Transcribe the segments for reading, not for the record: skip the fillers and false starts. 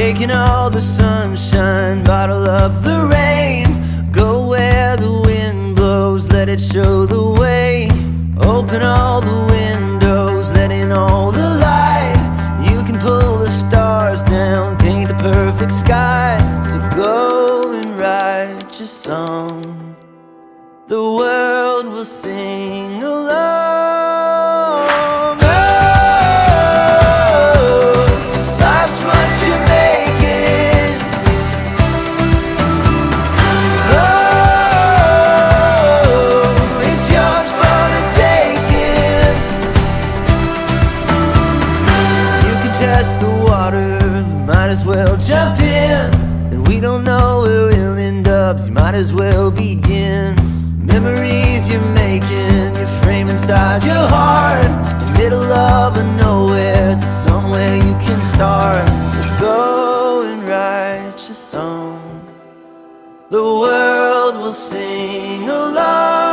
Taking all the sunshine, bottle up the rain. Go where the wind blows, let it show the way. Open all the windows, let in all the light. You can pull the stars down, paint the perfect sky. So go and write your song. The world will sing along. Test the water, you might as well jump in. And we don't know where we'll end up, so you might as well begin. Memories you're making, you frame inside your heart. The middle of a nowhere, so somewhere you can start. So go and write your song. The world will sing along.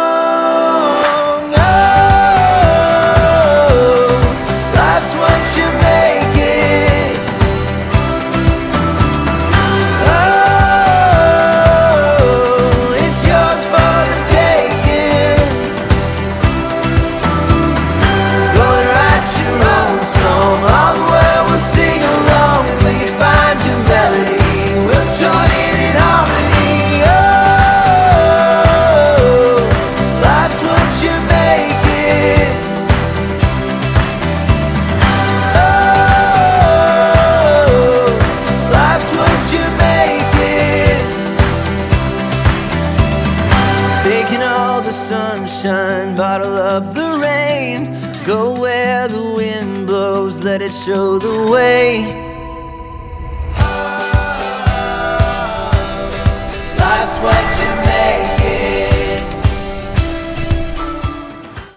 Taking all the sunshine, bottle up the rain. Go where the wind blows, let it show the way. Life's what you